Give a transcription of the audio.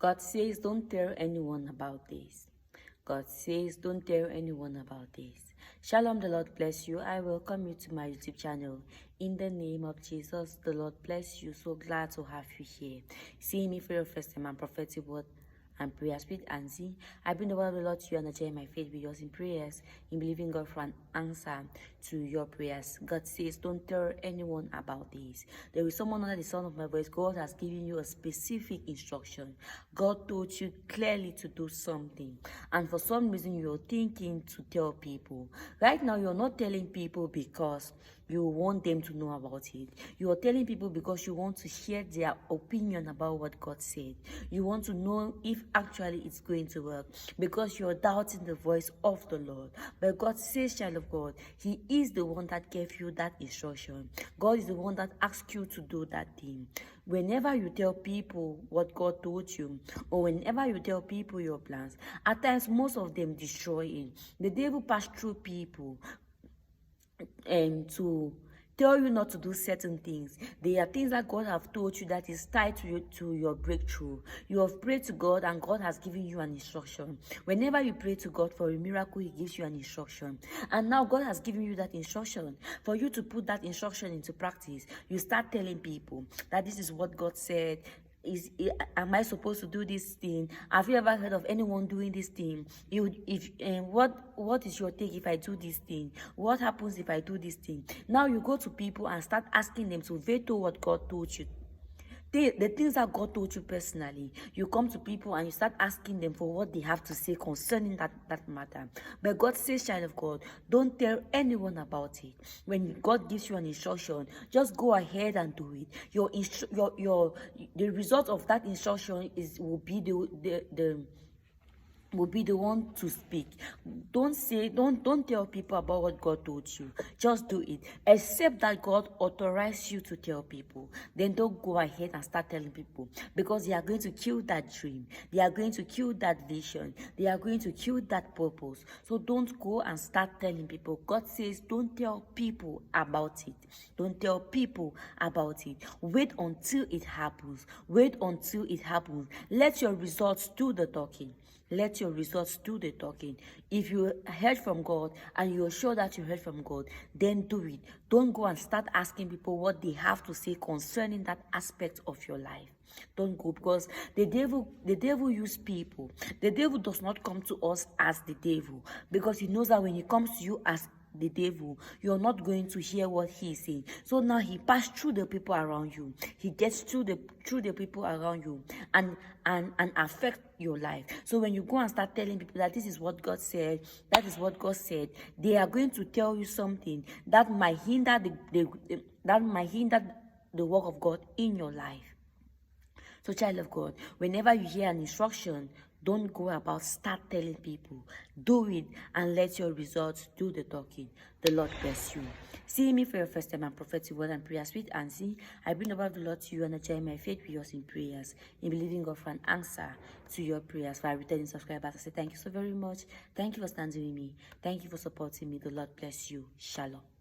God says, don't tell anyone about this. God says, don't tell anyone about this. Shalom, the Lord bless you. I welcome you to my YouTube channel. In the name of Jesus, the Lord bless you. So glad to have you here. See me for your first time and prophetic word and prayers with Anzi. I bring the word of the Lord to you and I share my faith with us in prayers, in believing God for an answer to your prayers. God says, don't tell anyone about this. There is someone under the sound of my voice. God has given you a specific instruction. God told you clearly to do something. And for some reason, you're thinking to tell people. Right now, you're not telling people because you want them to know about it. You are telling people because you want to hear their opinion about what God said. You want to know if actually it's going to work because you're doubting the voice of the Lord. But God says, child of God, He is the one that gave you that instruction. God is the one that asked you to do that thing. Whenever you tell people what God told you, or whenever you tell people your plans, at times most of them destroy it. The devil passed through people to tell you not to do certain things. There are things that God have told you that is tied to your breakthrough. You have prayed to God and God has given you an instruction. Whenever you pray to God for a miracle, He gives you an instruction. And now God has given you that instruction. For you to put that instruction into practice, you start telling people that this is what God said. Am I supposed to do this thing? Have you ever heard of anyone doing this thing? What is your take if I do this thing? What happens if I do this thing? Now you go to people and start asking them to veto what God told you. The things that God told you personally, you come to people and you start asking them for what they have to say concerning that matter. But God says, child of God, don't tell anyone about it. When God gives you an instruction, just go ahead and do it. The result of that instruction will be the one to speak. Don't tell people about what God told you. Just do it. Except that God authorized you to tell people. Then don't go ahead and start telling people, because they are going to kill that dream. They are going to kill that vision. They are going to kill that purpose. So don't go and start telling people. God says, don't tell people about it. Don't tell people about it. Wait until it happens. Wait until it happens. Let your results do the talking. Let your results do the talking. If you heard from God and you're sure that you heard from God, then do it. Don't go and start asking people what they have to say concerning that aspect of your life. Don't go, because the devil use people. The devil does not come to us as the devil, because he knows that when he comes to you as the devil, you're not going to hear what he's saying. So now he passed through the people around you. He gets through the people around you and affect your life. So when you go and start telling people that this is what God said, that is what God said, they are going to tell you something that might hinder the work of God in your life. So, child of God, whenever you hear an instruction, don't go about start telling people. Do it and let your results do the talking. The Lord bless you. See me for your first time and prophetic word and prayers with Ansi. I bring about the Lord to you and I join my faith with us in prayers, in believing God for an answer to your prayers. For our returning subscribers, I say thank you so very much. Thank you for standing with me. Thank you for supporting me. The Lord bless you. Shalom.